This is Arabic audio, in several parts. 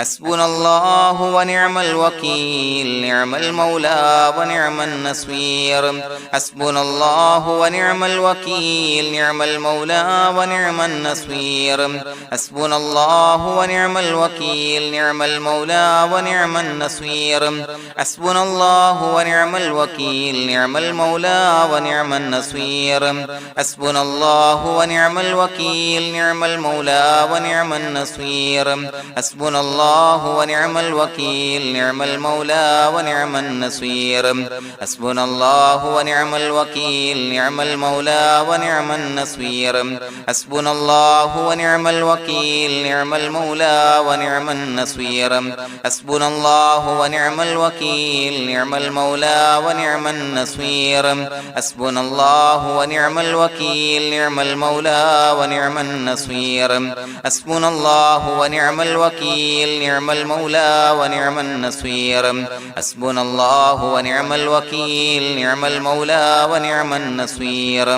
حسبنا الله ونعم الوكيل نعم المولى ونعم النصير حسبنا الله ونعم الوكيل نعم المولى ونعم النصير حسبنا الله ونعم الوكيل نعم المولى ونعم النصير حسبنا الله ونعم الوكيل نعم المولى ونعم النصير حسبنا الله ونعم الوكيل نعم المولى ونعم النصير حسبنا الله ونعم الوكيل نعم المولى ونعم النصير حسبنا الله ونعم الوكيل نعم المولى ونعم النصير حسبنا الله ونعم الوكيل نعم المولى ونعم النصير حسبنا الله ونعم الوكيل نعم المولى ونعم النصير حسبنا الله ونعم الوكيل نعم المولى ونعم النصير حسبنا الله ونعم الوكيل نعم المولى ونعم النصير حسبنا الله ونعم الوكيل نعم المولى ونعم النصير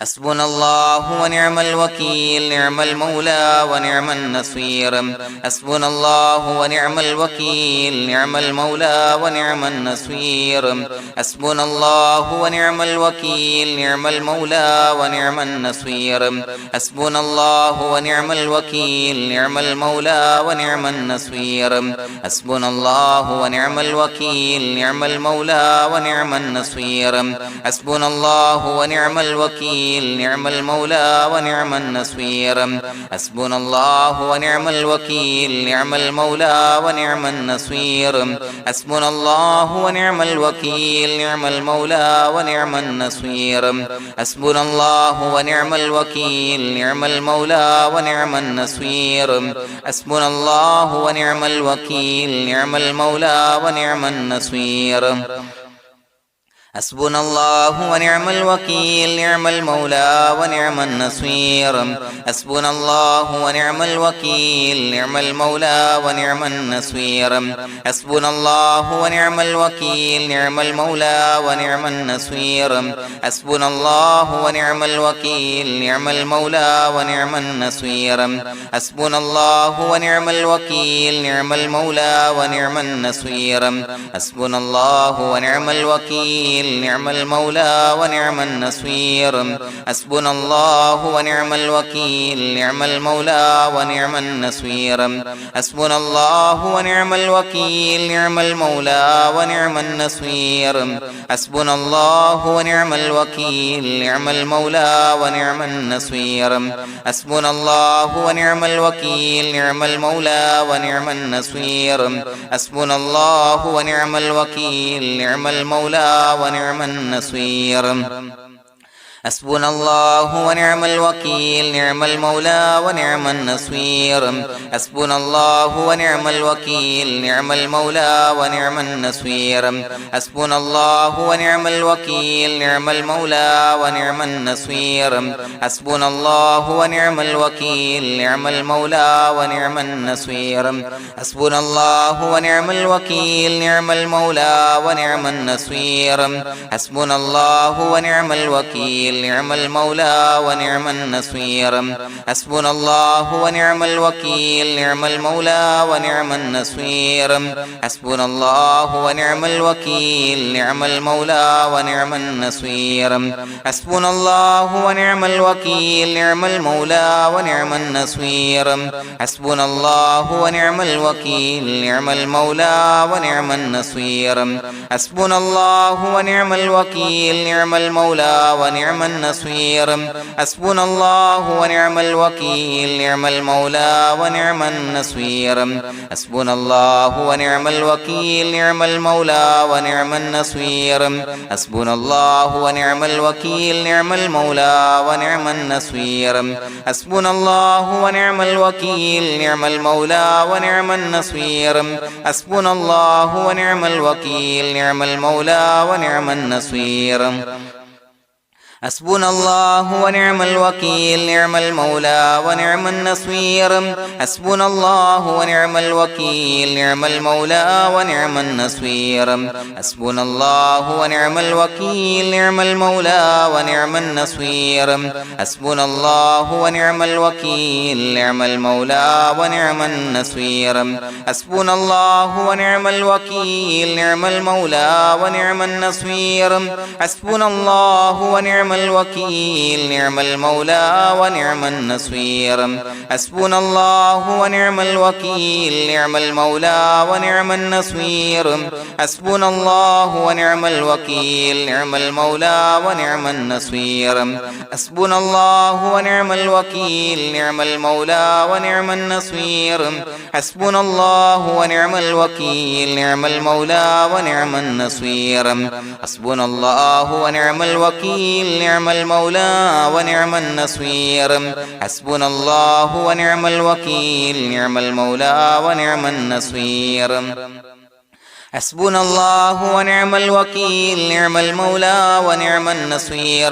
حسبنا الله ونعم الوكيل نعم المولى ونعم النصير حسبنا الله ونعم الوكيل نعم المولى ونعم النصير حسبنا الله ونعم الوكيل نعم المولى ونعم النصير حسبنا الله ونعم الوكيل نعم المولى ونعم النصير حسبنا الله ونعم الوكيل نعم المولى ونعم النصير حسبنا الله ونعم الوكيل نعم المولى ونعم النصير حسبنا الله ونعم الوكيل نعم المولى ونعم النصير حسبنا الله ونعم الوكيل نعم المولى ونعم النصير حسبنا الله ونعم الوكيل نعم المولى ونعم النصير حسبنا الله ونعم الوكيل نعم المولى ونعم النصير حسبنا الله ونعم الوكيل نعم المولى ونعم النصير حسبنا الله ونعم الوكيل نعم المولى ونعم النصير حسبنا الله ونعم الوكيل نعم المولى ونعم النصير حسبنا الله ونعم الوكيل نعم المولى ونعم النصير حسبنا الله ونعم الوكيل نعم المولى ونعم النصير حسبنا الله ونعم الوكيل نعم المولى ونعم النصير حسبنا الله ونعم الوكيل نعم المولى ونعم النصير حسبنا الله ونعم الوكيل نعم المولى ونعم النصير حسبنا الله ونعم الوكيل نعم المولى ونعم النصير حسبنا الله ونعم الوكيل نعم المولى ونعم النصير حسبنا الله ونعم الوكيل نعم المولى ونعم النصير حسبنا الله ونعم الوكيل نعم المولى ونعم النصير حسبنا الله ونعم الوكيل نعم المولى ونعم النصير حسبنا الله ونعم الوكيل نعم المولى ونعم النصير حسبنا الله ونعم الوكيل نعم المولى ونعم النصير حسبنا الله ونعم الوكيل نعم المولى ونعم النصير حسبنا الله ونعم الوكيل نعم المولى ونعم النصير حسبنا الله ونعم الوكيل نعم المولى ونعم النصير حسبنا الله ونعم الوكيل نعم المولى ونعم النصير حسبنا الله ونعم الوكيل نعم المولى ونعم النصير حسبنا الله ونعم الوكيل نعم المولى ونعم النصير حسبنا الله ونعم الوكيل نعم المولى ونعم النصير حسبنا الله ونعم الوكيل نعم المولى ونعم النصير حسبنا الله ونعم الوكيل نعم المولى ونعم النصير حسبنا الله ونعم الوكيل نعم المولى ونعم النصير حسبنا الله ونعم الوكيل نعم المولى ونعم النصير حسبنا الله ونعم الوكيل نعم المولى ونعم النصير حسبنا الله ونعم الوكيل نعم المولى ونعم النصير حسبنا الله ونعم الوكيل نعم المولى ونعم النصير حسبنا الله ونعم الوكيل نعم المولى ونعم النصير حسبنا الله ونعم الوكيل نعم المولى ونعم النصير حسبنا الله ونعم الوكيل نعم المولى ونعم النصير حسبنا الله ونعم الوكيل نعم المولى ونعم النصير حسبنا الله ونعم الوكيل نعم المولى ونعم النصير حسبنا الله ونعم الوكيل نعم المولى ونعم النصير حسبنا الله ونعم الوكيل نعم المولى ونعم النصير حسبنا الله ونعم الوكيل نعم المولى ونعم النصير حسبنا الله ونعم الوكيل نعم المولى ونعم النصير حسبنا الله ونعم الوكيل نعم المولى ونعم النصير حسبنا الله ونعم الوكيل نعم المولى ونعم النصير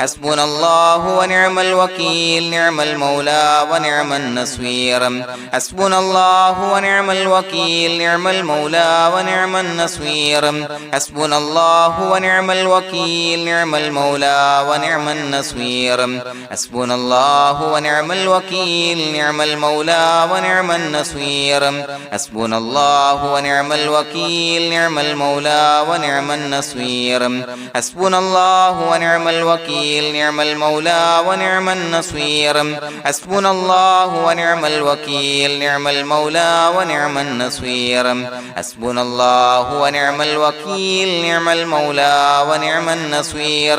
حسبنا الله ونعم الوكيل نعم المولى ونعم النصير حسبنا الله ونعم الوكيل نعم المولى ونعم النصير حسبنا الله ونعم الوكيل نعم المولى ونعم النصير حسبنا الله ونعم الوكيل نعم المولى ونعم النصير حسبنا الله ونعم الوكيل نعم المولى ونعم النصير حسبنا الله ونعم الوكيل نعم المولى ونعم النصير حسبنا الله ونعم الوكيل نعم المولى ونعم النصير حسبنا الله ونعم الوكيل نعم المولى ونعم النصير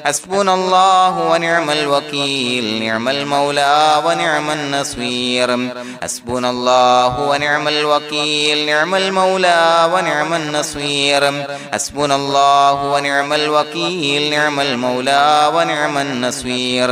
حسبنا الله ونعم الوكيل نعم المولى ونعم النصير حسبنا الله ونعم الوكيل نعم المولى ونعم النصير حسبنا الله ونعم الوكيل نعم المولى ونعم النصير حسبنا الله ونعم الوكيل نعم المولى ونعم النصير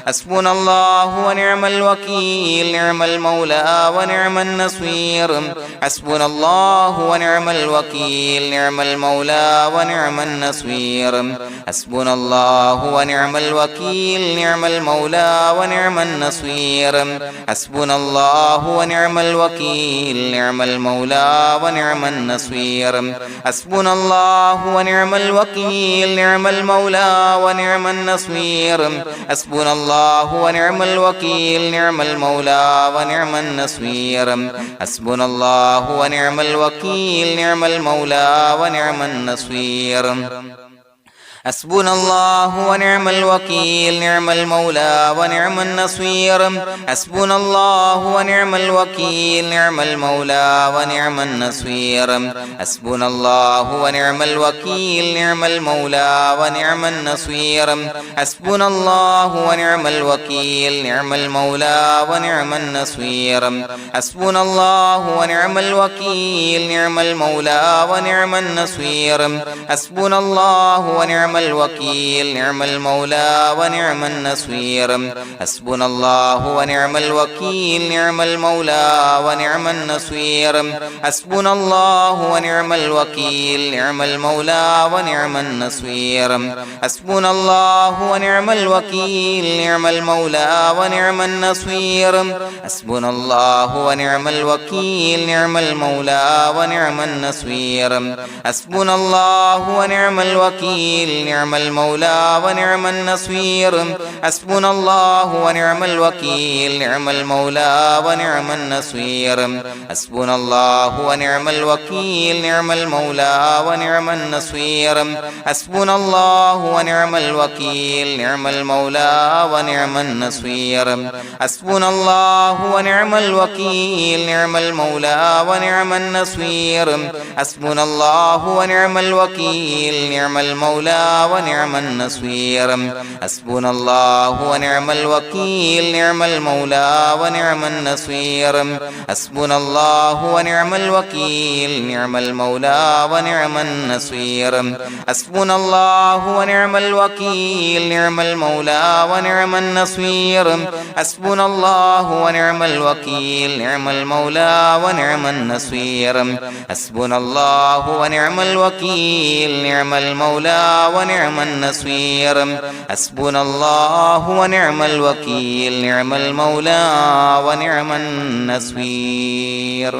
حسبنا الله ونعم الوكيل نعم المولى ونعم النصير حسبنا الله ونعم الوكيل نعم المولى ونعم النصير حسبنا الله ونعم الوكيل نعم المولى ونعم النصير حسبنا الله ونعم الوكيل نعم المولى ونعم النصير حسبنا الله ونعم الوكيل نعم المولى ونعم النصير حسبنا الله ونعم الوكيل نعم المولى ونعم النصير حسبنا الله ونعم الوكيل نعم المولى ونعم النصير حسبنا الله ونعم الوكيل نعم المولى ونعم النصير حسبنا الله ونعم الوكيل نعم المولى ونعم النصير حسبنا الله ونعم الوكيل نعم المولى ونعم النصير حسبنا الله ونعم الوكيل نعم المولى ونعم النصير حسبنا الله ونعم الوكيل نعم المولى ونعم النصير حسبنا الله ونعم الوكيل نعم المولى ونعم النصير حسبنا الله ونعم الوكيل نعم المولى ونعم النصير حسبنا الله ونعم الوكيل نعم المولى ونعم النصير حسبنا الله ونعم الوكيل نعم المولى ونعم النصير حسبنا الله ونعم الوكيل نعم المولى ونعم النصير حسبنا الله ونعم الوكيل نعم المولى ونعم النصير حسبنا الله ونعم الوكيل نعم المولى ونعم النصير حسبنا الله ونعم الوكيل نعم المولى ونعم النصير حسبنا الله ونعم الوكيل نعم المولى ونعم النصير حسبنا الله ونعم الوكيل نعم المولى ونعم النصير حسبنا الله ونعم الوكيل نعم المولى ونعم النصير حسبنا الله ونعم الوكيل نعم المولى ونعم النصير حسبنا الله ونعم الوكيل نعم المولى ونعم النصير حسبنا الله ونعم الوكيل نعم المولى ونعم النصير حسبنا الله ونعم الوكيل نعم المولى ونعم النصير حسبنا الله ونعم الوكيل نعم المولى ونعم النصير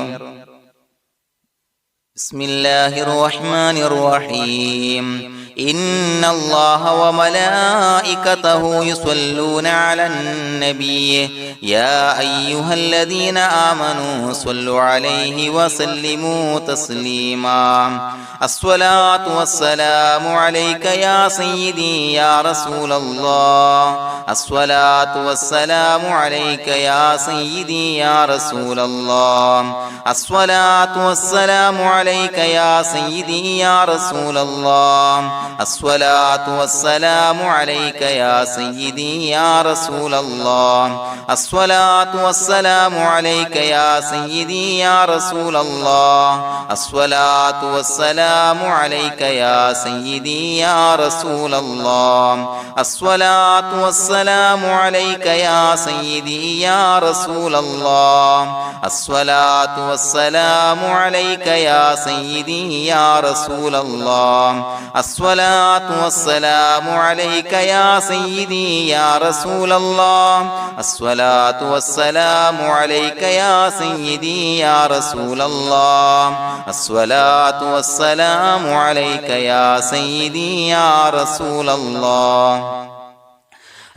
بسم الله الرحمن الرحيم إن الله وملائكته يصلون على النبي يا أيها الذين آمنوا صلوا عليه وسلموا تسليما الصلاة والسلام عليك يا سيدي يا رسول الله الصلاة والسلام عليك يا سيدي يا رسول الله الصلاة والسلام عليك يا سيدي يا رسول الله الصلاة والسلام عليك يا سيدي يا رسول الله الصلاة والسلام عليك يا سيدي يا رسول الله الصلاة والسلام عليك يا سيدي يا رسول الله الصلاة والسلام عليك يا سيدي يا رسول الله الصلاة والسلام عليك يا سيدي يا رسول الله الصلاة والسلام عليك يا سيدي يا رسول الله الصلاة والسلام عليك يا سيدي يا رسول الله الصلاة والسلام عليك يا سيدي يا رسول الله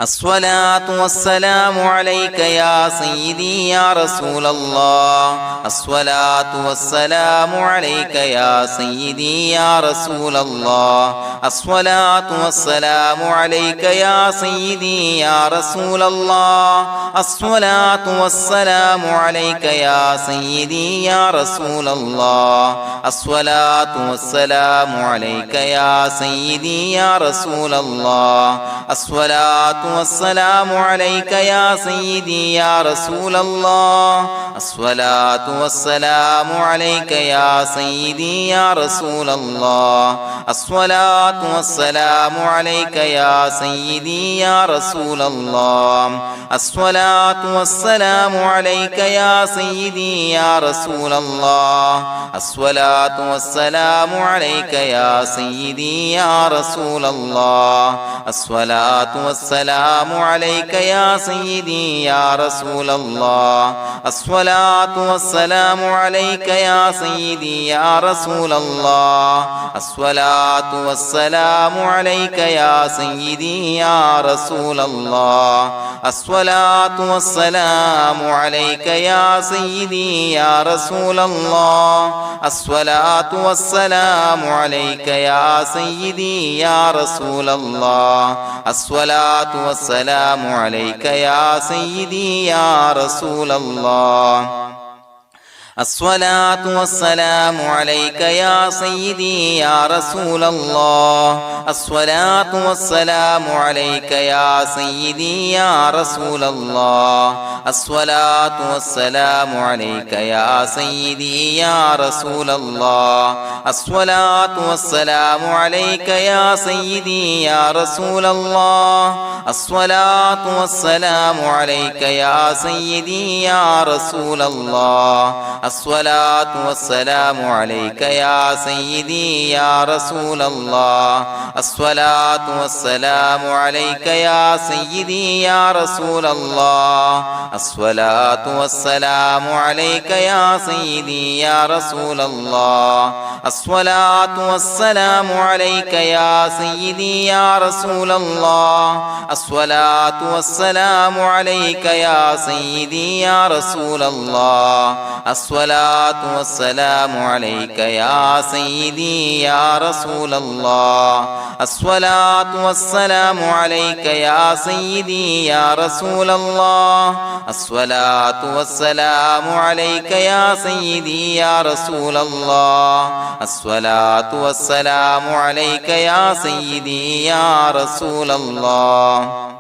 الصلاة والسلام عليك يا سيدي يا رسول الله الصلاة والسلام عليك يا سيدي يا رسول الله الصلاة والسلام عليك يا سيدي يا رسول الله الصلاة والسلام عليك يا سيدي يا رسول الله الصلاة والسلام عليك يا سيدي يا رسول الله الصلاة والسلام عليك يا سيدي يا رسول الله الصلاة والسلام عليك يا سيدي يا رسول الله الصلاة والسلام عليك يا سيدي يا رسول الله الصلاة والسلام عليك يا سيدي يا رسول الله الصلاة والسلام عليك يا سيدي يا رسول الله الصلاة والسلام عليك يا سيدي يا رسول الله الصلاة والسلام عليك يا سيدي يا رسول الله الصلاة والسلام عليك يا سيدي يا رسول الله الصلاة والسلام عليك يا سيدي يا رسول الله الصلاة والسلام عليك يا سيدي يا رسول الله الصلاة والسلام عليك يا سيدي يا رسول الله الصلاة والسلام عليك يا سيدي يا رسول الله الصلاة والسلام عليك يا سيدي يا رسول الله الصلاة والسلام عليك يا سيدي يا رسول الله الصلاة والسلام عليك يا سيدي يا رسول الله الصلاة والسلام عليك يا سيدي يا رسول الله الصلاة والسلام عليك يا سيدي يا رسول الله الصلاة والسلام عليك يا سيدي يا رسول الله الصلاة والسلام عليك يا سيدي يا رسول الله الصلاة والسلام عليك يا سيدي يا رسول الله الصلاة والسلام عليك يا سيدي يا رسول الله الصلاة والسلام عليك يا سيدي يا رسول الله الصلاة والسلام عليك يا سيدي يا رسول الله الصلاة والسلام عليك يا سيدي يا رسول الله الصلاة والسلام عليك يا سيدي يا رسول الله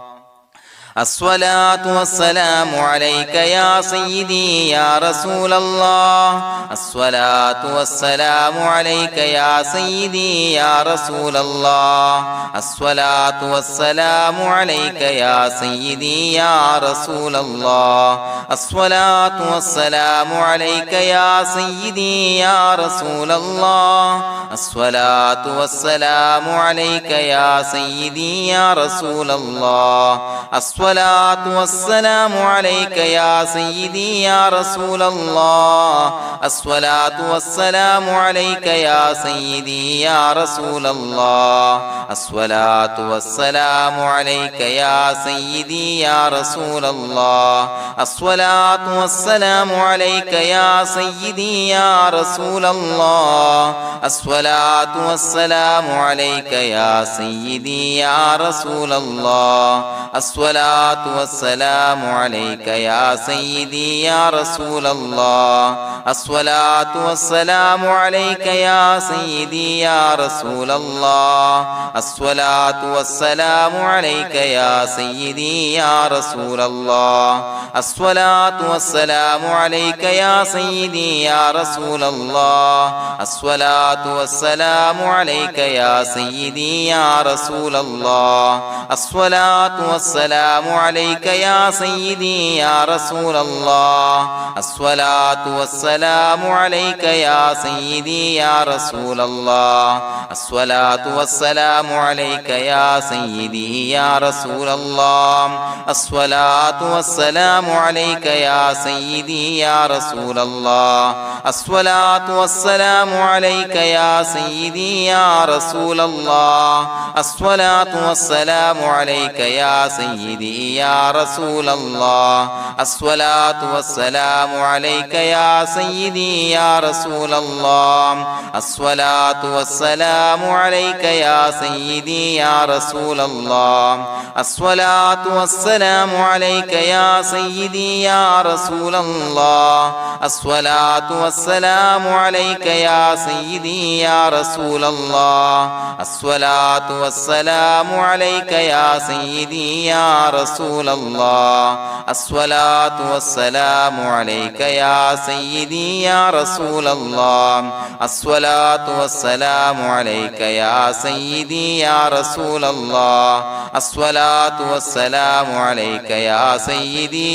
الصلاة والسلام عليك يا سيدي يا رسول الله الصلاة والسلام عليك يا سيدي يا رسول الله الصلاة والسلام عليك يا سيدي يا رسول الله الصلاة والسلام عليك يا سيدي يا رسول الله الصلاة والسلام عليك يا سيدي يا رسول الله الصلاة والسلام عليك يا سيدي يا رسول الله الصلاة والسلام عليك يا سيدي يا رسول الله الصلاة والسلام عليك يا سيدي يا رسول الله الصلاة والسلام عليك يا سيدي يا رسول الله الصلاة والسلام عليك يا سيدي يا رسول الله الصلاة والسلام عليك يا سيدي يا رسول الله الصلاة والسلام عليك يا سيدي يا رسول الله الصلاة والسلام عليك يا سيدي يا رسول الله الصلاة والسلام عليك يا سيدي يا رسول الله الصلاة والسلام عليك يا سيدي يا رسول الله الصلاة والسلام عليك يا سيدي يا رسول الله الصلاة والسلام عليك يا سيدي يا رسول الله الصلاة والسلام عليك يا سيدي يا رسول الله الصلاة والسلام عليك يا سيدي يا رسول الله الصلاة والسلام عليك يا سيدي يا رسول الله الصلاة والسلام عليك يا سيدي يا رسول الله الصلاة والسلام عليك يا سيدي يا رسول الله الصلاة والسلام عليك يا سيدي يا رسول الله الصلاة والسلام عليك يا سيدي يا رسول الله الصلاة والسلام عليك يا سيدي يا رسول الله الصلاة والسلام عليك يا سيدي يا رسول الله الصلاة والسلام عليك يا سيدي يا رسول الله الصلاة والسلام عليك يا سيدي يا رسول الله الصلاة والسلام عليك يا سيدي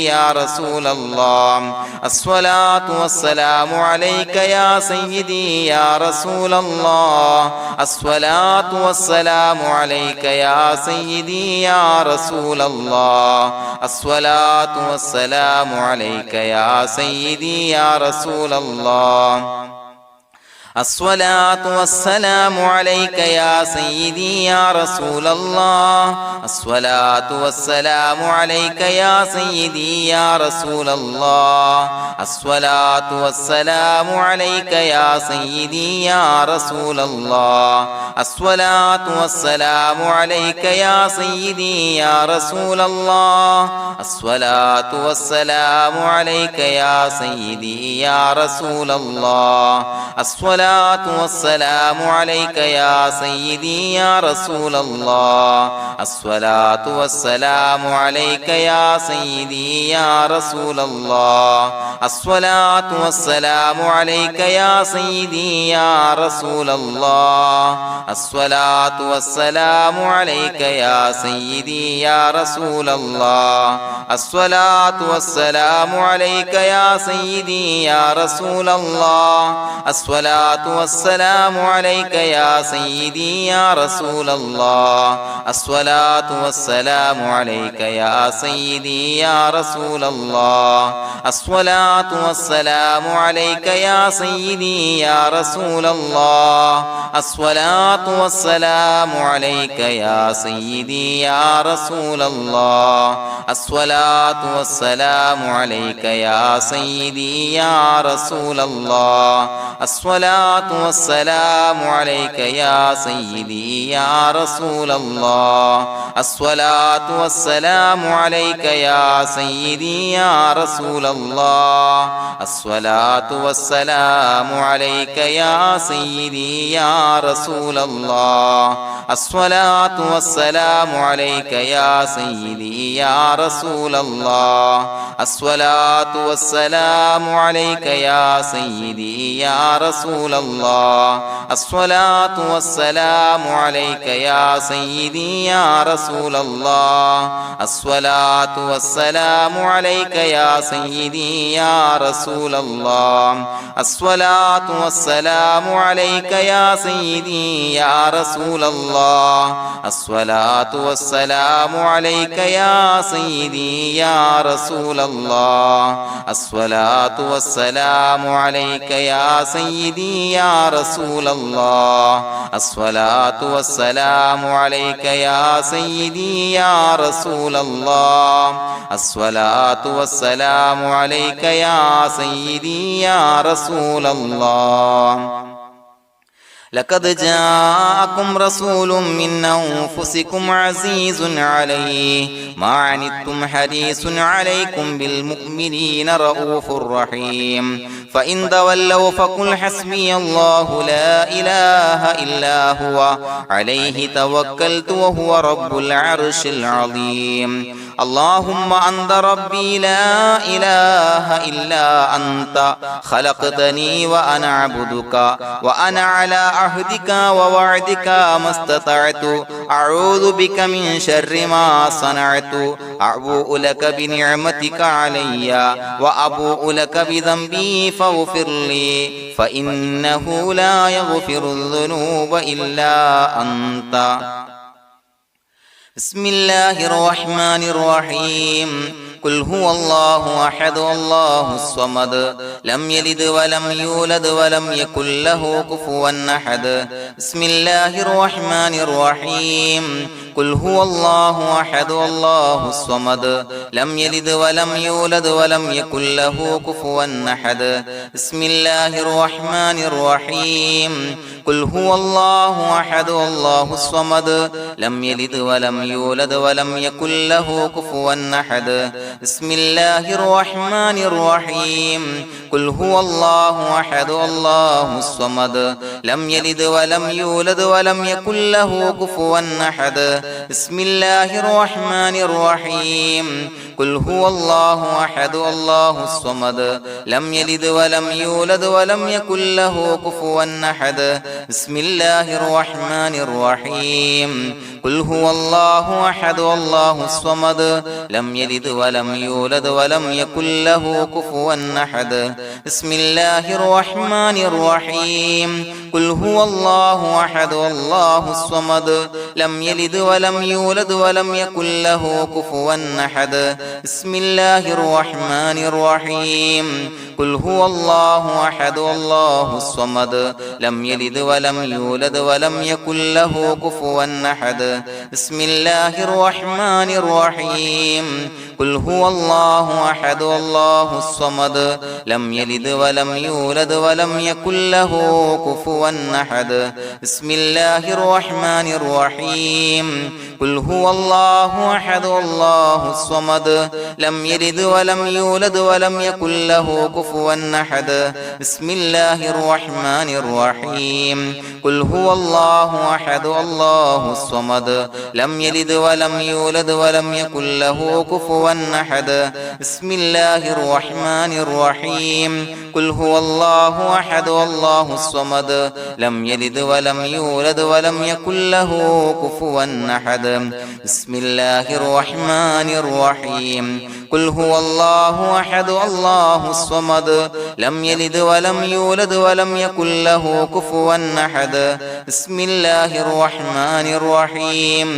يا رسول الله الصلاة والسلام عليك يا سيدي يا رسول الله الصلاة والسلام عليك يا سيدي يا رسول الله الصلاة والسلام عليك يا سيدي يا رسول الله الصلاة والسلام عليك يا سيدي يا رسول الله الصلاة والسلام عليك يا سيدي يا رسول الله الصلاة والسلام عليك يا سيدي يا رسول الله الصلاة والسلام عليك يا سيدي يا رسول الله الصلاة والسلام عليك يا سيدي يا رسول الله الصلاة والسلام عليك يا سيدي يا رسول الله الصلاة والسلام عليك يا سيدي يا رسول الله الصلاة والسلام عليك يا سيدي يا رسول الله الصلاة والسلام عليك يا سيدي يا رسول الله الصلاة والسلام عليك يا سيدي يا رسول الله الصلاة والسلام عليك يا سيدي يا رسول الله الصلاة والسلام عليك يا سيدي يا رسول الله الصلاة والسلام عليك يا سيدي يا رسول الله الصلاة والسلام عليك يا سيدي يا رسول الله الصلاة والسلام عليك يا سيدي يا رسول الله الصلاة الصلاة والسلام عليك يا سيدي يا رسول الله الصلاة والسلام عليك يا سيدي يا رسول الله الصلاة والسلام عليك يا سيدي يا رسول الله الصلاة والسلام عليك يا سيدي يا رسول الله الصلاة والسلام عليك يا سيدي يا رسول الله الصلاة والسلام عليك يا سيدي يا رسول الله الصلاة والسلام عليك يا سيدي يا رسول الله الصلاة والسلام عليك يا سيدي يا رسول الله الصلاة والسلام عليك يا سيدي يا رسول الله الصلاة والسلام عليك يا سيدي يا رسول الله الصلاة والسلام عليك يا سيدي يا رسول الله الصلاة والسلام عليك يا سيدي يا رسول الله لقد جاءكم رسول من أنفسكم عزيز عليه ما عنتم حريص عليكم بالمؤمنين رؤوف رحيم فإن تولوا فقل حسبي الله لا إله إلا هو عليه توكلت وهو رب العرش العظيم اللهم أنت ربي لا إله إلا أنت خلقتني وأنا عبدك وأنا على عهدك ووعدك ما استطعت أعوذ بك من شر ما صنعت أبوء لك بنعمتك علي وأبوء لك بذنبي فاغفر لي فإنه لا يغفر الذنوب إلا أنت بسم الله الرحمن الرحيم قل هو الله أحد الله الصمد لم يلد ولم يولد ولم يكن له كفوا أحد بسم الله الرحمن الرحيم قل هو الله أحد الله الصمد لم يلد ولم يولد ولم يكن له كفوا أحد بسم الله الرحمن الرحيم قل هو الله أحد الله الصمد لم يلد ولم يولد ولم يكن له كفوا أحد بسم الله الرحمن الرحيم قل هو الله أحد الله الصمد لم يلد ولم يولد ولم يكن له كفوا أحد بسم الله الرحمن الرحيم قل هو الله أحد الله الصمد لم يلد ولم يولد ولم يكن له كفوا أحد بسم الله الرحمن الرحيم قل هو الله أحد الله الصمد لم يلد ولم يولد ولم يكن له كفوا أحد بسم الله الرحمن الرحيم قل هو الله أحد الله الصمد لم يلد ولم يولد ولم يكن له كفوا أحد بسم الله الرحمن الرحيم قل هو الله أحد الله الصمد لم يلد ولم يولد ولم يكن له كفوا أحد بسم الله الرحمن الرحيم قل هو الله أحد الله الصمد لم يلد ولم يولد ولم يكن له كفوا أحد بسم الله الرحمن الرحيم قل هو الله أحد الله الصمد لم يلد ولم يولد ولم يكن له كفوا أحد بسم الله الرحمن الرحيم قل هو الله أحد الله الصمد لم يلد ولم يولد ولم يكن له كفوا أحد بسم الله الرحمن الرحيم قل هو الله أحد الله الصمد لم يلد ولم يولد ولم يكن له كفوا أحد بسم الله الرحمن الرحيم قل هو الله أحد الله الصمد لم يلد ولم يولد ولم يكن له كفوا أحد بسم الله الرحمن الرحيم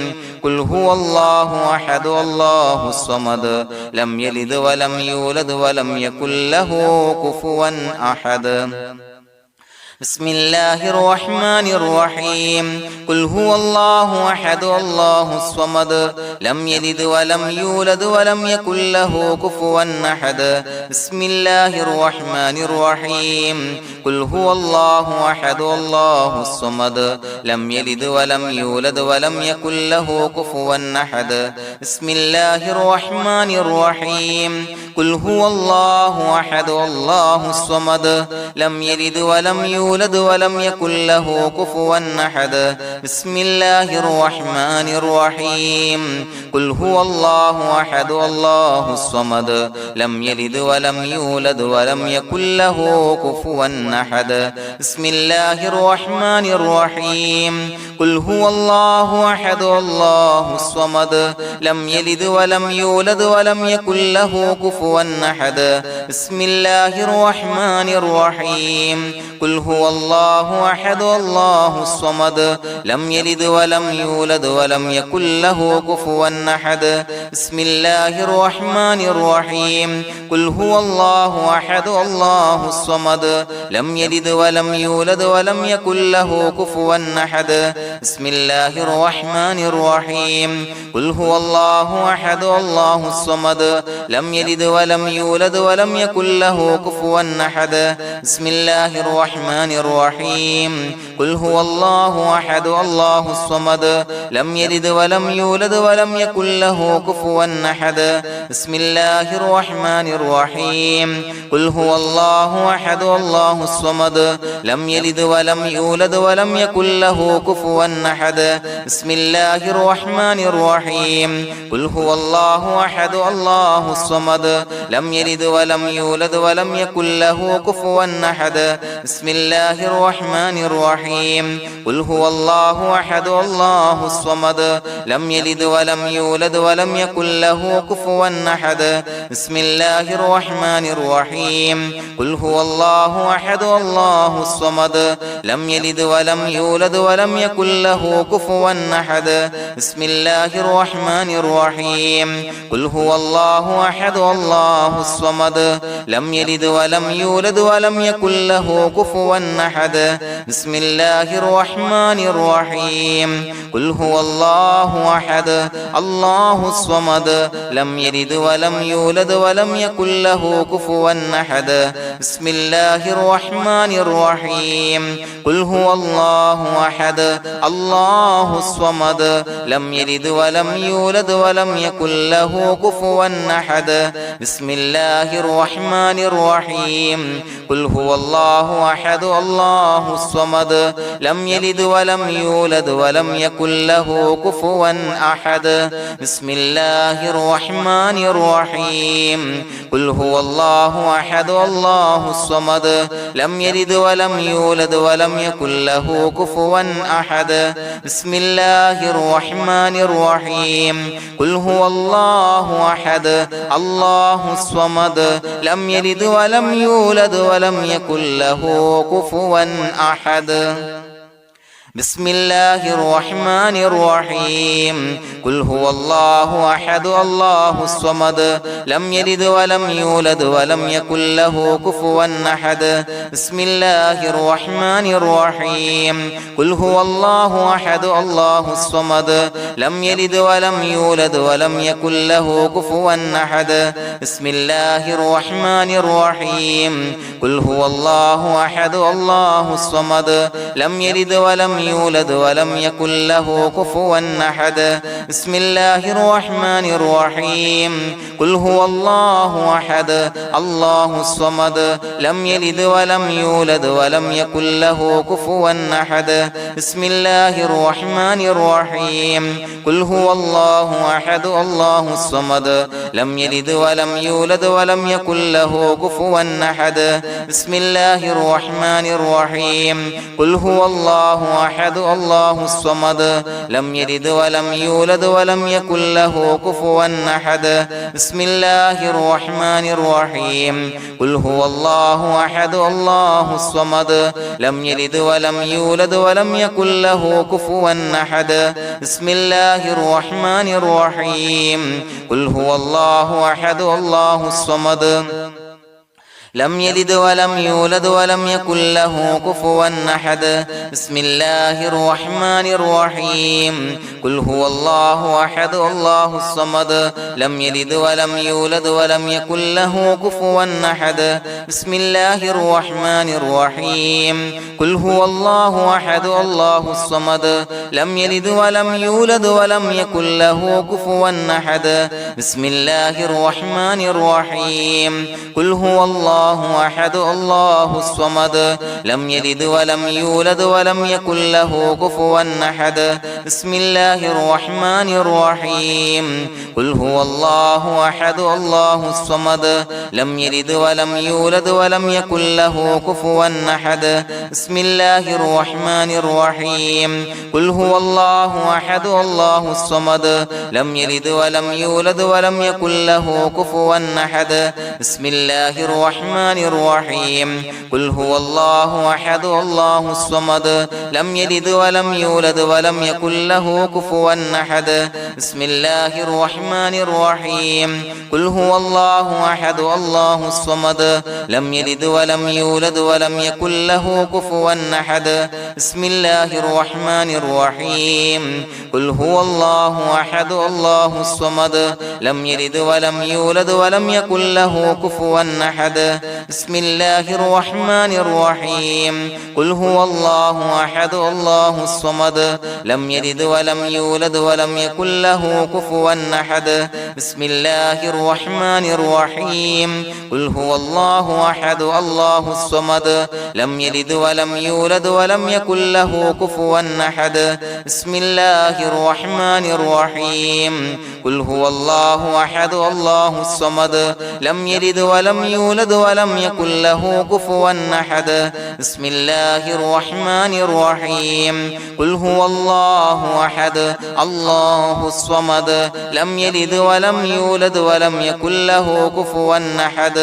قل هو الله أحد الله الصمد لم يلد ولم يولد ولم يكن له كفوا أحد بسم الله الرحمن الرحيم قل هو الله أحد الله الصمد لم يلد ولم يولد ولم يكن له كفوا أحد بسم الله الرحمن الرحيم قل هو الله أحد الله الصمد لم يلد ولم يولد ولم يكن له كفوا أحد بسم الله الرحمن الرحيم قل هو الله أحد الله الصمد لم يلد ولم يولد ولم يكن له كفوا أحد بسم الله الرحمن الرحيم قل هو الله أحد الله الصمد لم يلد ولم يولد ولم يكن له كفوا أحد بسم الله الرحمن الرحيم قل هو الله أحد الله الصمد لم يلد ولم يولد ولم يكن له كفوا أحد بسم الله الرحمن الرحيم قل هو الله أحد الله الصمد لم يلد ولم يولد ولم يكن له كفوا أحد بسم الله الرحمن الرحيم قل هو الله أحد الله الصمد لم يلد ولم يولد ولم يكن له كفوا أحد بسم الله الرحمن الرحيم قل هو الله أحد الله الصمد لم يلد ولم يولد ولم يكن له كفوا أحد بسم الله الرحمن الرحيم قل هو الله أحد الله الصمد لم يلد ولم يولد ولم يكن له كفوا أحد بسم الله الرحمن الرحيم قل هو الله أحد الله الصمد لم يلد ولم يولد ولم يكن له كفوا أحد بسم الله الرحمن الرحيم قل هو الله أحد الله الصمد لم يلد ولم يولد ولم يكن له كفوا أحد بسم الله الرحمن الرحيم قل هو الله أحد الله الصمد لم يلد ولم يولد ولم يكن له كفوا أحد بسم الله الرحمن الرحيم قل هو الله أحد الله الصمد لم يلد ولم يولد ولم يكن له كفوا أحد بسم الله الرحمن الرحيم قل هو الله أحد الله الصمد لم يلد ولم يولد ولم يكن له كفوا أحد بسم الله الرحمن الرحيم قل هو الله أحد الله الصمد لم يلد ولم يولد ولم يكن له كفوا أحد بسم الله الرحمن الرحيم قل هو الله أحد الله الصمد لم يلد ولم يولد ولم يكن له كفوا أحد بسم الله الرحمن الرحيم قل هو الله أحد الله الصمد لم يلد ولم يولد ولم يكن له كفوا أحد بسم الله الرحمن الرحيم قل هو الله أحد الله الصمد لم يلد ولم يولد ولم يكن له كفوا أحد بسم الله الرحمن الرحيم قل هو الله أحد الله الصمد لم يلد ولم يولد ولم يكن له كفوا أحد بسم الله الرحمن الرحيم قل هو الله أحد الله الصمد لم يلد ولم يولد ولم يكن له كفوا أحد بسم الله الرحمن الرحيم قل هو الله أحد الله الصمد لم يلد ولم يولد ولم يكن له كفوا أحد بسم الله الرحمن الرحيم قل هو الله أحد الله الصمد لم يلد ولم يولد ولم يكن له كفوا أحد بسم الله الرحمن الرحيم قل هو الله أحد الله الصمد لم يلد ولم يولد ولم يكن له كفوا أحد بسم الله الرحمن الرحيم قل هو الله أحد الله الصمد لم يلد ولم يولد ولم يكن له كفوا أحد بسم الله الرحمن الرحيم قل هو الله أحد الله الصمد لم يلد ولم يولد ولم يكن له كفوا أحد بسم الله الرحمن الرحيم قل هو الله أحد الله الصمد لم يلد ولم يولد ولم يكن له كفوا أحد بسم الله الرحمن الرحيم قل هو الله أحد الله الصمد لم يلد ولم يولد ولم يكن له كفوا أحد بسم الله الرحمن الرحيم قل هو الله أحد الله الصمد لم يلد ولم يولد ولم يكن له كفوا أحد بسم الله الرحمن الرحيم قل هو الله أحد الله الصمد لم يلد ولم يولد ولم يكن له كفوا أحد بسم الله الرحمن الرحيم قل هو الله أحد الله الصمد لم يلد ولم يولد ولم يكن له كفوا أحد بسم الله الرحمن الرحيم قل هو الله أحد الله الصمد لم يلد ولم يولد ولم يكن له كفوا أحد بسم الله الرحمن الرحيم قل هو الله أحد الله الصمد لم يلد ولم يولد ولم يكن له كفوا أحد بسم الله الرحمن الرحيم قل هو الله أحد الله الصمد لم يلد ولم يولد ولم يكن له كفوا أحد بسم الله الرحمن الرحيم قل هو الله أحد الله الصمد لم يلد ولم يولد ولم يكن له كفوا أحد بسم الله الرحمن الرحيم قل هو الله أحد الله الصمد لم يلد ولم يولد ولم يكن له كفوا أحد بسم الله الرحمن الرحيم قل هو الله أحد الله الصمد لم يلد ولم يولد ولم يكن له كفوا أحد بسم الله الرحمن الرحيم قل هو الله أحد الله الصمد لم يلد ولم يولد ولم يكن له كفوا أحد بسم الله الرحمن الرحيم قل هو الله أحد الله الصمد لم يلد ولم يولد ولم يكن له كفوا أحد بسم الله الرحمن الرحيم قل هو الله أحد الله الصمد لم يلد ولم يولد ولم يكن له كفوا أحد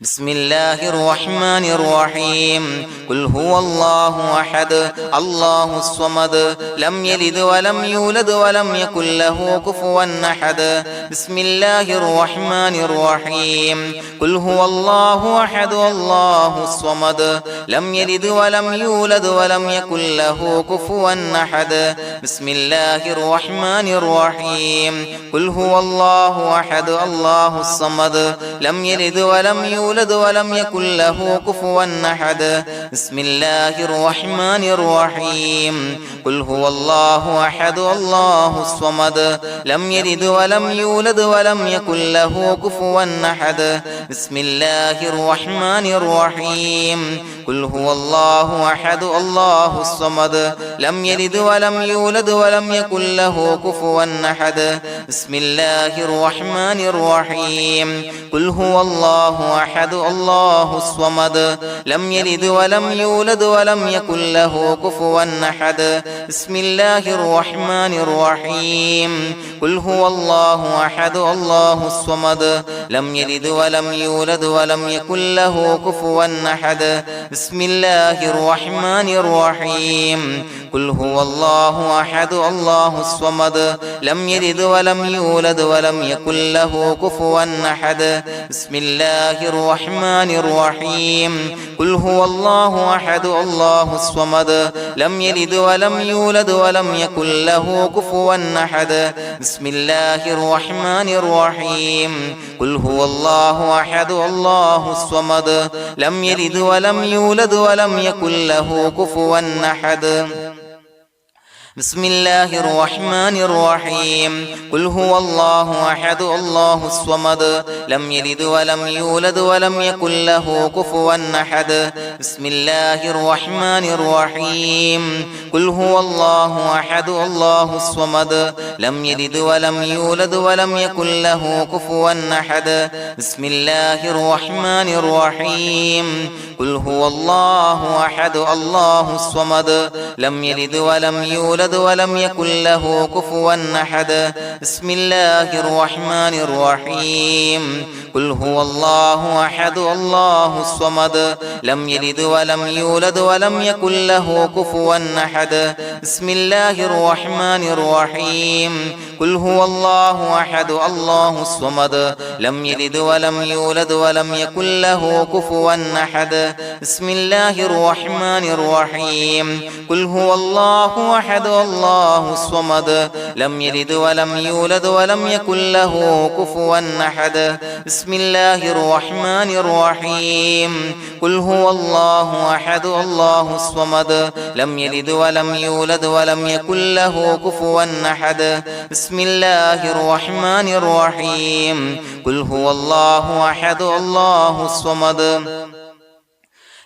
بسم الله الرحمن الرحيم قل هو الله أحد الله الصمد لم يلد ولم يولد ولم يكن له كفوا أحد بسم الله الرحمن الرحيم قل هو الله أحد الله الصمد لم يلد ولم يولد ولم يكن له كفوا أحد بسم الله الرحمن الرحيم قل هو الله أحد الله الصمد لم يلد ولم يولد ولم يكن له كفوا أحد بسم الله الرحمن الرحيم قل هو الله أحد الله الصمد لم يلد ولم يولد ولم يكن له كفوا أحد بسم الله الرحمن الرحيم قل هو الله أحد الله الصمد لم يلد ولم يولد ولم يكن له كفوا أحد بسم الله الرحمن الرحيم قل هو الله أحد الله الصمد لم يلد ولم يولد ولم يكن له كفوا أحد بسم الله الرحمن الرحيم قل هو الله أحد الله الصمد لم يلد ولم يولد ولم يكن له كفوا أحد بسم الله الرحمن الرحيم قل هو الله أحد الله الصمد لم يلد ولم يولد ولم يكن له كفوا أحد بسم الله الرحمن الرحيم قل هو الله أحد الله الصمد لم يلد ولم يولد ولم يكن له كفوا أحد بسم الله الرحمن الرحيم قل هو الله أحد الله الصمد لم يلد ولم يولد ولم يكن له كفوا أحد بسم الله الرحمن الرحيم قل هو الله أحد الله الصمد لم يلد ولم يولد ولم يكن له كفوا أحد بسم الله الرحمن الرحيم قل هو الله أحد الله الصمد لم يلد ولم يولد ولم يكن له كفوا أحد بسم الله الرحمن الرحيم قل هو الله أحد الله الصمد لم يلد ولم يولد يولد ولم يكن له كفوا أحد بسم الله الرحمن الرحيم قل هو الله أحد الله الصمد لم يلد ولم يولد ولم يكن له كفوا أحد بسم الله الرحمن الرحيم قل هو الله أحد الله الصمد لم يلد ولم يولد ولم يكن له كفوا أحد بسم الله الرحمن الرحيم قل هو الله أحد الله الصمد لم يلد ولم يولد ولم يكن له كفوا أحد بسم الله الرحمن الرحيم قل هو الله أحد الله الصمد لم يلد ولم يولد ولم يكن له كفوا أحد بسم الله الرحمن الرحيم قل هو الله أحد الله الصمد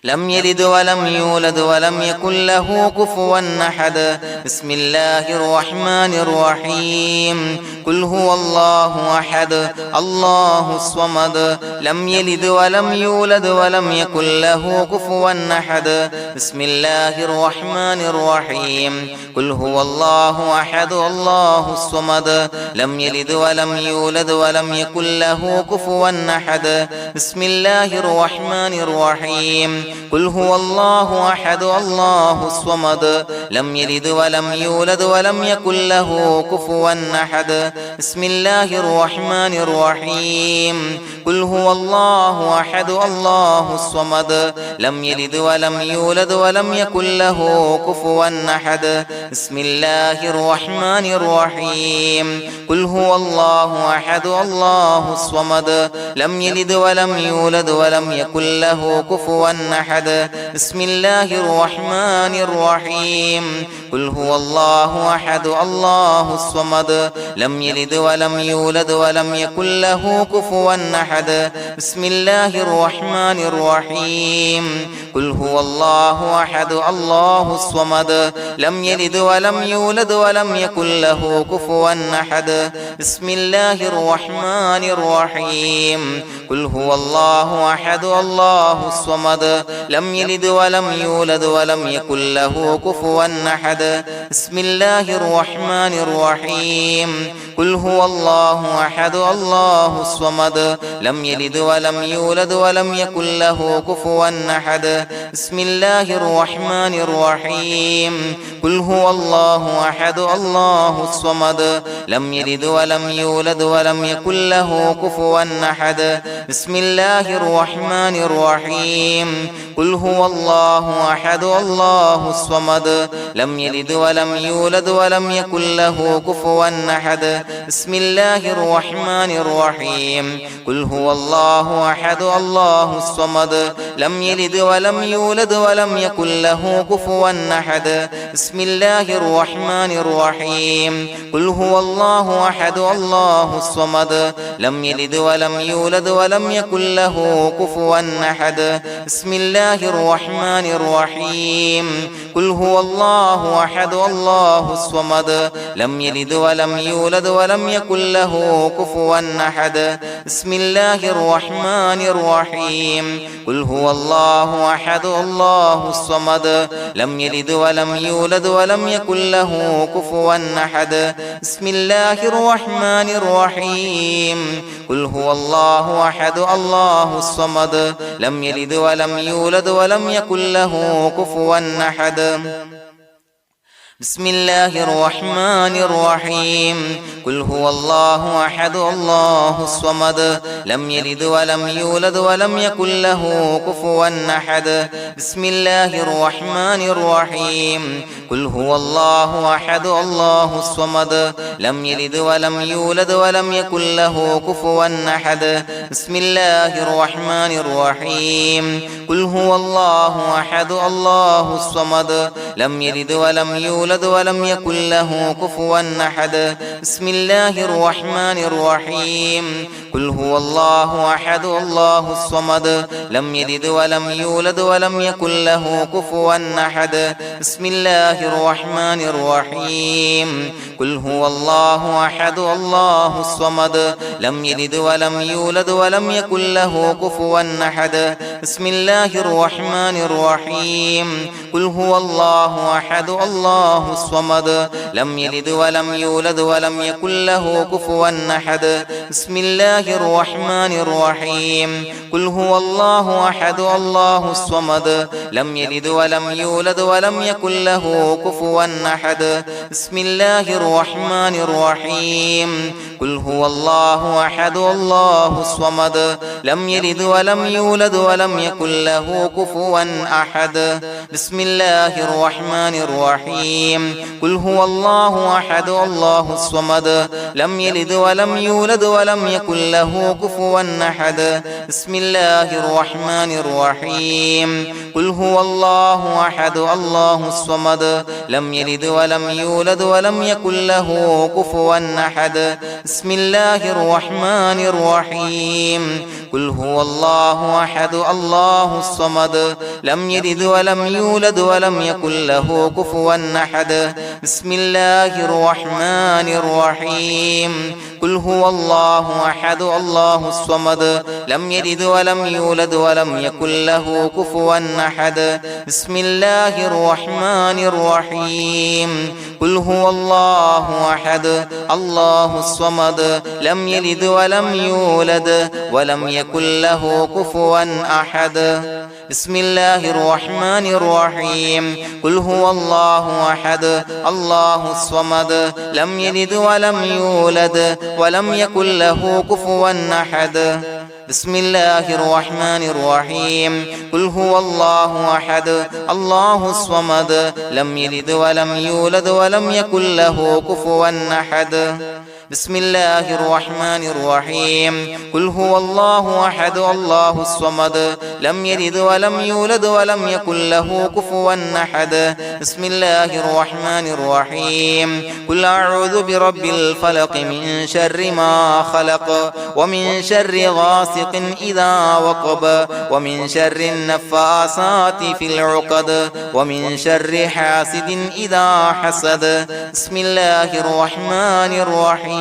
لم يلد ولم يولد ولم يكن له كفوا أحد بسم الله الرحمن الرحيم قل هو الله أحد الله الصمد لم يلد ولم يولد ولم يكن له كفوا أحد بسم الله الرحمن الرحيم قل هو الله أحد الله الصمد لم يلد ولم يولد ولم يكن له كفوا أحد بسم الله الرحمن الرحيم قل هو الله أحد الله الصمد لم يلد ولم يولد ولم يكن له كفوا أحد بسم الله الرحمن الرحيم قل هو الله أحد الله الصمد لم يلد ولم يولد ولم يكن له كفوا أحد بسم الله الرحمن الرحيم قل هو الله أحد الله الصمد لم يلد ولم يولد ولم يكن له كفوا أحد بسم الله الرحمن الرحيم قل هو الله أحد الله الصمد لم يلد ولم يولد ولم يكن له كفوا أحد بسم الله الرحمن الرحيم قل هو الله أحد الله الصمد لم يلد ولم يولد ولم يكن له كفوا أحد بسم الله الرحمن الرحيم قل هو الله أحد الله الصمد لم يلد ولم يولد ولم يكن له كفوا أحد بسم الله الرحمن الرحيم قل هو الله أحد الله الصمد لم يلد ولم يولد ولم يكن له كفوا أحد بسم الله الرحمن الرحيم قل هو الله أحد الله الصمد لم يلد ولم يولد ولم يكن له كفوا أحد بسم الله الرحمن الرحيم قل هو الله أحد الله الصمد لم يلد ولم يولد ولم يكن له كفوا أحد بسم الله الرحمن الرحيم قل هو الله أحد الله الصمد لم يلد ولم يولد ولم يكن له كفوا أحد بسم الله الرحمن الرحيم قل هو الله أحد الله الصمد لم يلد ولم يولد ولم يكن له كفوا أحد بسم الله الرحمن الرحيم قل هو الله أحد الله الصمد لم يلد ولم يولد ولم يكن له كفوا أحد بسم الله الرحمن الرحيم قل هو الله أحد الله الصمد لم يلد ولم يولد ولم يكن له كفوا أحد بسم الله الرحمن الرحيم قل هو الله أحد الله الصمد لم يلد ولم يولد ولم يكن له كفوا أحد بسم الله الرحمن الرحيم قل هو الله أحد الله الصمد لم يلد ولم يولد ولم يكن له كفوا أحد بسم الله الرحمن الرحيم قل هو الله أحد الله الصمد لم يلد ولم يولد ولم يكن له كفوا أحد بسم الله الرحمن الرحيم قل هو الله أحد الله الصمد لم يلد ولم يولد ولم يكن له كفوا أحد بسم الله الرحمن الرحيم قل هو الله أحد الله الصمد لم يلد ولم يولد ولم يكن له كفوا أحد بسم الله الرحمن الرحيم قل هو الله أحد الله الصمد لم يلد ولم يولد ولم يكن له كفوا أحد بسم الله الرحمن الرحيم قل هو الله الله أحد الله الصمد لم يلد ولم يولد ولم يكن له كفوا أحد بسم الله الرحمن الرحيم قل هو الله أحد الله الصمد لم يلد ولم يولد ولم يكن له كفوا أحد بسم الله الرحمن الرحيم قل هو الله أحد الله الصمد لم يلد ولم يولد ولم يكن له كفوا أحد بسم الله الرحمن الرحيم قل هو الله أحد الله الصمد لم يلد ولم يولد ولم يكن له كفوا أحد بسم الله الرحمن الرحيم قل هو الله أحد الله الصمد لم يلد ولم يولد ولم يكن له كفوا أحد بسم الله الرحمن الرحيم قل هو الله أحد الله الصمد لم يلد ولم يولد ولم يكن له كفوا أحد بسم الله الرحمن الرحيم قل هو الله أحد الله الصمد لم يلد ولم يولد ولم يكن له كفوا أحد بسم الله الرحمن الرحيم قل هو الله أحد الله الصمد لم يلد ولم يولد ولم يكن له كفوا أحد بسم الله الرحمن الرحيم قل هو الله أحد الله الصمد لم يلد ولم يولد ولم يكن له كفوا أحد بسم الله الرحمن الرحيم قل هو الله أحد الله الصمد لم يلد ولم يولد ولم يكن له كفوا أحد بسم الله الرحمن الرحيم قل هو الله أحد الله الصمد لم يلد ولم يولد ولم يكن له كفوا أحد بسم الله الرحمن الرحيم قل أعوذ برب الفلق من شر ما خلق ومن شر غاسق إذا وقب ومن شر النفاثات في العقد ومن شر حاسد إذا حسد بسم الله الرحمن الرحيم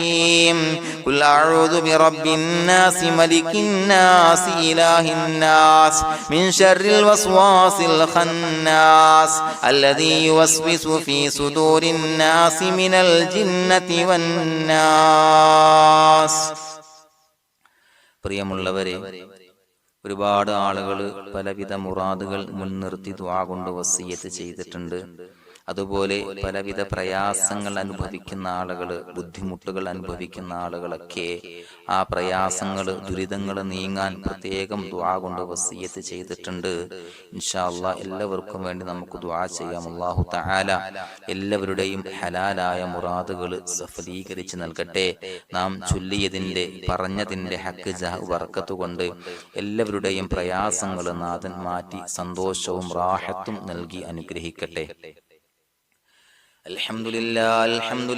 قل أعوذ برب الناس ملك الناس إله الناس من شر الوسواس الخناس الذي يوسوس في صدور الناس من الجنة والناس. പ്രിയമുള്ളവരെ, ഒരുപാട് ആളുകൾ പലവിധ മുറാദുകൾ മുൻനിർത്തി ദുആ കൊണ്ട് വസിയ്യത്ത് ചെയ്തിട്ടുണ്ട്. അതുപോലെ പലവിധ പ്രയാസങ്ങൾ അനുഭവിക്കുന്ന ആളുകൾ, ബുദ്ധിമുട്ടുകൾ അനുഭവിക്കുന്ന ആളുകളൊക്കെ ആ പ്രയാസങ്ങൾ, ദുരിതങ്ങൾ നീങ്ങാൻ പ്രത്യേകം ദുആ കൊണ്ട് വസിയ്യത്ത് ചെയ്തിട്ടുണ്ട്. ഇൻഷാ അല്ലാഹ് എല്ലാവർക്കും വേണ്ടി നമുക്ക് ദുആ ചെയ്യാം. അല്ലാഹു തആല എല്ലാവരുടെയും ഹലാലായ മുറാദുകൾ സഫലീകരിച്ച് നൽകട്ടെ. നാം ചൊല്ലിയതിന്റെ, പറഞ്ഞതിന്റെ ഹക്ക് ജാഹ് ബർക്കത്ത് കൊണ്ട് എല്ലാവരുടെയും പ്രയാസങ്ങൾ നാഥൻ മാറ്റി സന്തോഷവും റാഹത്തും നൽകി അനുഗ്രഹിക്കട്ടെ. الحمد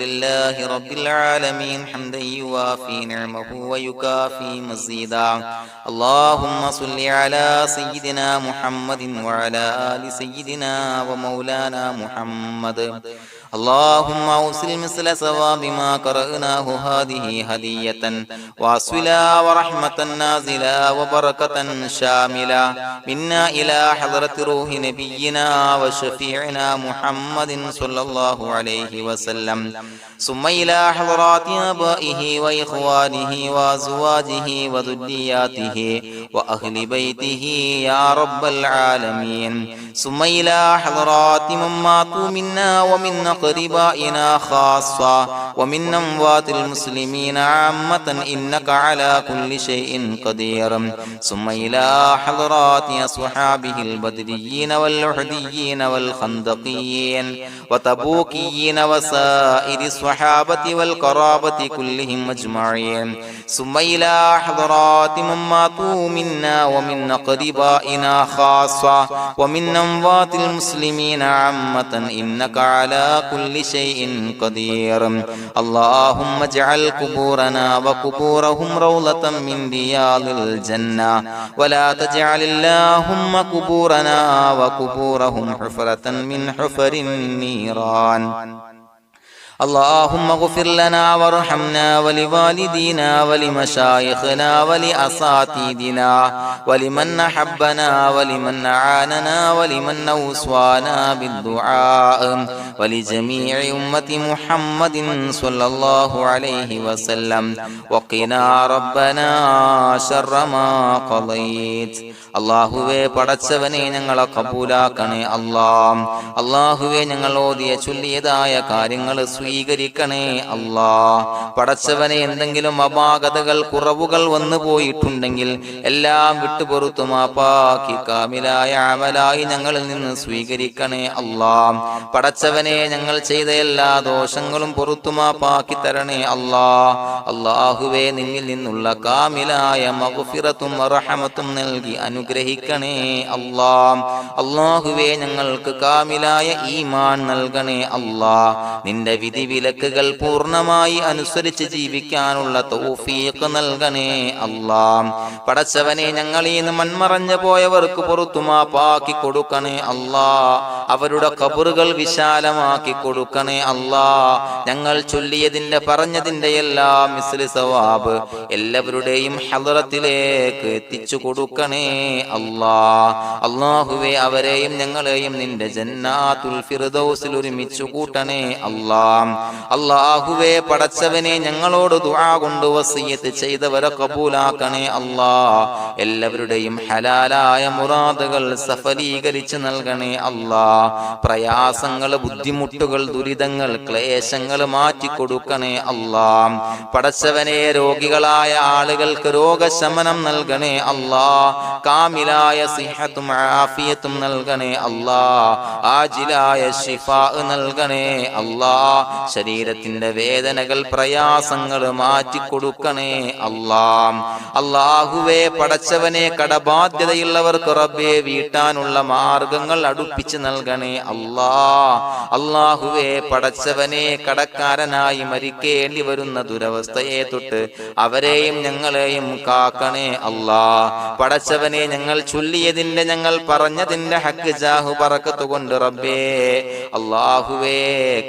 لله رب العالمين حمدا يوافي نعمه ويكافي مزيدا. اللهم صل على سيدنا محمد وعلى آل سيدنا ومولانا محمد. اللهم أوصل مثل ثواب ما قرأناه هذه هدية واصلا ورحمة نازلا وبركة شاملة منا إلى حضرة روح نبينا وشفيعنا محمد صلى الله عليه وسلم، ثم إلى حضرات آبائه وإخوانه وأزواجه وذرياته وأهل بيته يا رب العالمين، ثم إلى حضرات من ماتوا منا ومن أقربائنا خاصة ومن أموات المسلمين عامة إنك على كل شيء قدير، ثم إلى حضرات أصحابه البدريين والأحديين والخندقيين وتبوكيين وسائر الصحابة والقرابة كلهم أجمعين، ثم إلى حضرات من ماتوا منا ومن أقربائنا خاصة ومن أموات المسلمين عامة إنك على كل شيء قدير. اللهم اجعل قبورنا وقبورهم روضة من رياض الجنة، ولا تجعل اللهم قبورنا وقبورهم حفرة من حفر النيران. اللهم اغفر لنا وارحمنا ولوالدينا ولمشايخنا ولأساتذتنا ولمن أحبنا ولمن أعاننا ولمن أوصانا بالدعاء ولجميع أمة محمد صلى الله عليه وسلم وقنا ربنا شر ما قضيت. അള്ളാഹുവേ പടച്ചവനെ ഞങ്ങളെ കബൂലാക്കണേ അല്ലാഹ്. അള്ളാഹുവേ ഞങ്ങൾ ഓതിയ ചൊല്ലിയതായ കാര്യങ്ങൾ സ്വീകരിക്കണേ അല്ലാഹ്. പടച്ചവനെ എന്തെങ്കിലും അപാകതകൾ കുറവുകൾ വന്നു പോയിട്ടുണ്ടെങ്കിൽ എല്ലാം വിട്ടുപൊറുത്തു മാപ്പാക്കി കാമിലായ അമലായി ഞങ്ങളിൽ നിന്ന് സ്വീകരിക്കണേ അല്ലാഹ്. പടച്ചവനെ ഞങ്ങൾ ചെയ്ത എല്ലാ ദോഷങ്ങളും പൊറുത്തു മാപ്പാക്കി തരണേ അല്ലാഹ്. അള്ളാഹുവേ നിന്നിൽ നിന്നുള്ള കാമിലായ മഗ്ഫിറത്തും റഹമത്തും നൽകി അനുഗ്രഹിക്കണേ അല്ലാഹ്. അല്ലാഹുവേ ഞങ്ങൾക്ക് കാമിലായ ഈമാൻ നൽകണേ അല്ലാഹ്. നിന്റെ വിധി വിലക്കുകൾ പൂർണ്ണമായി അനുസരിച്ച് ജീവിക്കാനുള്ള തൗഫീഖ് നൽകണേ അല്ലാഹ്. പടച്ചവനെ ഞങ്ങളിൽ നിന്ന് മൺമറഞ്ഞു പോയവർക്ക് പുറത്തു മാപ്പാക്കി കൊടുക്കണേ അല്ലാഹ്. അവരുടെ ഖബറുകൾ വിശാലമാക്കി കൊടുക്കണേ അല്ലാഹ്. ഞങ്ങൾ ചൊല്ലിയതിന്റെ പറഞ്ഞതിന്റെ എല്ലാം മിസ്ലി സവാബ് എല്ലാവരുടെയും ഹളറത്തിലേക്ക് എത്തിച്ചു കൊടുക്കണേ അല്ലാഹ്. അല്ലാഹുവേ അവരെയും ഞങ്ങളെയും നിന്റെ ജന്നാത്തുൽ ഫിർദൗസിൽ ഒരുമിച്ചു കൂട്ടണേ അല്ലാഹ്. അല്ലാഹുവേ പടച്ചവനെ ഞങ്ങളോട് ദുആ കൊണ്ട് വസിയത്ത് ചെയ്തവരെ കബൂലാക്കണേ അല്ലാഹ്. എല്ലാവരുടെയും ഹലാലായ മുറാദുകൾ സഫലീകരിച്ച് നൽകണേ അല്ലാഹ്. പ്രയാസങ്ങൾ, ബുദ്ധിമുട്ടുകൾ, ദുരിതങ്ങൾ, ക്ലേശങ്ങൾ മാറ്റിക്കൊടുക്കണേ അല്ലാഹ്. പടച്ചവനെ രോഗികളായ ആളുകൾക്ക് രോഗശമനം നൽകണേ അല്ലാഹ്. കാമിലായ സിഹത്തും ആഫിയത്തും നൽകണേ അല്ലാഹ്. ആജിലായ ശിഫാ നൽകണേ അല്ലാഹ്. ശരീരത്തിന്റെ വേദനകൾ, പ്രയാസങ്ങൾ മാറ്റിക്കൊടുക്കണേ അല്ലാഹ്. അല്ലാഹുവേ പടച്ചവനെ കടബാധ്യതയുള്ളവർക്ക് റബ്ബേ വീട്ടാനുള്ള മാർഗങ്ങൾ അടുപ്പിച്ച് നൽകണേ അല്ലാഹ്. അല്ലാഹുവേ പടച്ചവനെ കടക്കാരനായി മരിക്കേണ്ടി വരുന്ന ദുരവസ്ഥയെ തൊട്ട് അവരെയും ഞങ്ങളെയും കാക്കണേ അല്ലാഹ്. പടച്ചവനെ ഞങ്ങൾ ചൊല്ലിയതിന്റെ, ഞങ്ങൾ പറഞ്ഞതിന്റെ ഹക്ക് ജാഹു ബറക്കത്ത് കൊണ്ട് റബ്ബേ അല്ലാഹുവേ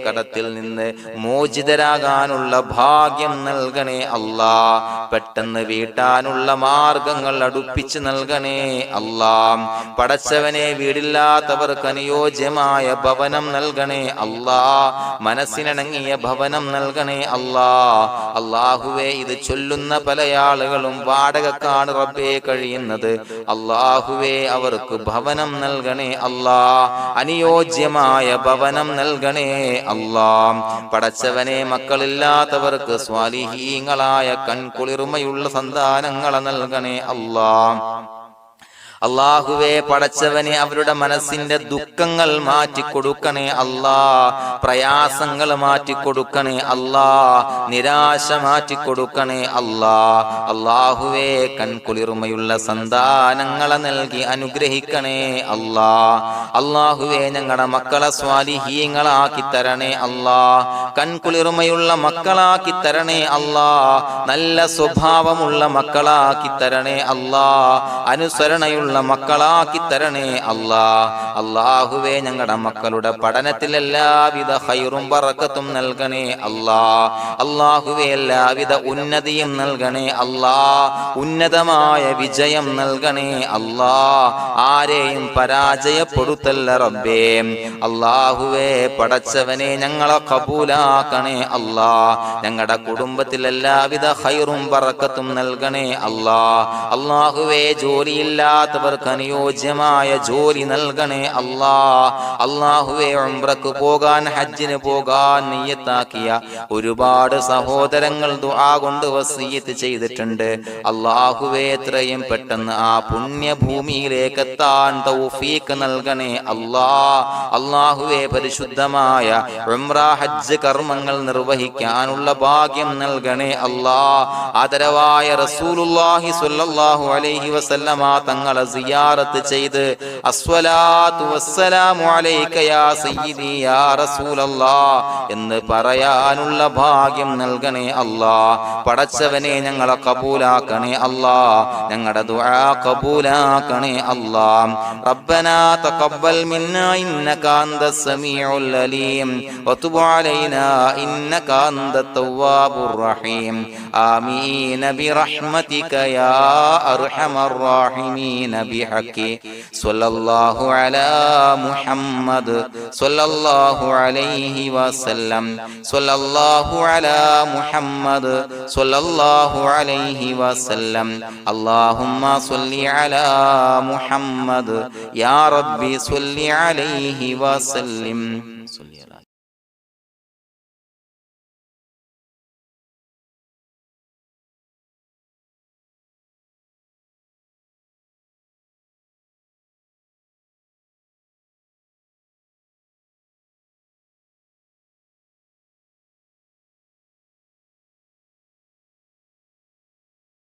കടത്തിൽ നിന്ന് മോചിതരാകാനുള്ള ഭാഗ്യം നൽകണേ അല്ലാഹ്. പെട്ടെന്ന് വീട്ടാനുള്ള മാർഗങ്ങൾ അടുപ്പിച്ച് നൽകണേ അല്ലാഹ്. പടച്ചവനെ വീടില്ലാത്തവർക്ക് അനുയോജ്യമായ ഭവനം നൽകണേ അല്ലാഹ്. മനസ്സിനിണങ്ങിയ ഭവനം നൽകണേ അല്ലാഹ്. അല്ലാഹുവേ ഇത് ചൊല്ലുന്ന പല ആളുകളും വാടകക്കാണ് റബ്ബേ കഴിയുന്നത്. അല്ലാഹുവേ അവർക്ക് ഭവനം നൽകണേ അല്ലാഹ്. അനുയോജ്യമായ ഭവനം നൽകണേ അല്ലാഹ്. പടച്ചവനെ മക്കളില്ലാത്തവർക്ക് സ്വാലിഹീങ്ങളായ കൺകുളിർമയുള്ള സന്താനങ്ങളെ നൽകണേ അല്ലാഹ്. അല്ലാഹുവേ പടച്ചവനെ അവരുടെ മനസ്സിന്റെ ദുഃഖങ്ങൾ മാറ്റിക്കൊടുക്കണേ അല്ലാഹ്. പ്രയാസങ്ങൾ മാറ്റിക്കൊടുക്കണേ അല്ലാഹ്. നിരാശ മാറ്റിക്കൊടുക്കണേ അല്ലാഹ്. അല്ലാഹുവേ കൺകുളിർമയുള്ള സന്താനങ്ങളെ നൽകി അനുഗ്രഹിക്കണേ അല്ലാഹ്. അല്ലാഹുവേ ഞങ്ങളുടെ മക്കളെ സ്വാലിഹീങ്ങളാക്കി തരണേ അല്ലാഹ്. കൺകുളിർമയുള്ള മക്കളാക്കി തരണേ അല്ലാഹ്. നല്ല സ്വഭാവമുള്ള മക്കളാക്കി തരണേ അല്ലാഹ്. അനുസരണയുള്ള മക്കളാക്കി തരണേ അല്ലാഹ്. അല്ലാഹുവേ ഞങ്ങളുടെ മക്കളുടെ പഠനത്തിൽ എല്ലാവിധ ഖൈറും ബറക്കത്തും നൽകണേ അല്ലാഹ്. അല്ലാഹുവേ എല്ലാവിധ ഉന്നതിയും നൽകണേ അല്ലാഹ്. ഉന്നതമായ വിജയം നൽകണേ അല്ലാഹ്. ആരെയും പരാജയപ്പെടുത്തല്ല റബ്ബേ. അല്ലാഹുവേ പടച്ചവനെ ഞങ്ങളെ കബൂലാക്കണേ അല്ലാഹ്. ഞങ്ങളുടെ കുടുംബത്തിൽ എല്ലാവിധ ഖൈറും ബറക്കത്തും നൽകണേ അല്ലാഹ്. അല്ലാഹുവേ ജോലിയില്ലാത്ത അനുയോജ്യമായ ജോലി നൽകണേ അല്ലാഹ്. അല്ലാഹുവേ ഉംറക്ക് പോകാൻ, ഹജ്ജിന് പോകാൻ നിയ്യത്താക്കിയ ഒരുപാട് സഹോദരങ്ങൾ ദുആ കൊണ്ട് വസിയത്ത് ചെയ്തിട്ടുണ്ട്. അല്ലാഹുവേ എത്രയും പെട്ടെന്ന് ആ പുണ്യഭൂമിയിലേക്ക് എത്താൻ തൗഫീഖ് നൽകണേ അല്ലാഹ്. അല്ലാഹുവേ പരിശുദ്ധമായ ഉംറ ഹജ്ജ് കർമ്മങ്ങൾ നിർവഹിക്കാനുള്ള ഭാഗ്യം നൽകണേ അല്ലാഹ്. ആദരവായ റസൂലുള്ളാഹി സ്വല്ലല്ലാഹു അലൈഹി വസല്ലമ തങ്ങളെ സിയാറത്ത് ചെയ്ത് അസ്സലാത്തു വസ്സലാമു അലൈക യാ സയ്യിദി യാ റസൂലല്ലാഹ് എന്ന് പറയാനുള്ള ഭാഗ്യം നൽകണേ അല്ലാഹ്. പടച്ചവനെ ഞങ്ങളെ കബൂലാക്കണേ അല്ലാഹ്, ഞങ്ങളുടെ ദുആ കബൂലാക്കണേ അല്ലാഹ്. റബ്ബനാ തഖബ്ബൽ മിന്നാ ഇന്നക അന്തസ് സമീഉൽ അലീം വതുബ് അലൈനാ ഇന്നക അന്തത് തവ്വാബുർ റഹീം. ആമീൻ ബിറഹ്മതിക യാ അർഹമർ റഹീമീൻ ബിഹഖി സ്വല്ലല്ലാഹു അലാ മുഹമ്മദ് സ്വല്ലല്ലാഹു അലൈഹി വസല്ലം സ്വല്ലല്ലാഹു അലാ മുഹമ്മദ് സ്വല്ലല്ലാഹു അലൈഹി വസല്ലം. അല്ലാഹുമ്മ സ്വല്ലി അലാ മുഹമ്മദ് യാ റബ്ബി സ്വല്ലി അലൈഹി വസല്ലം.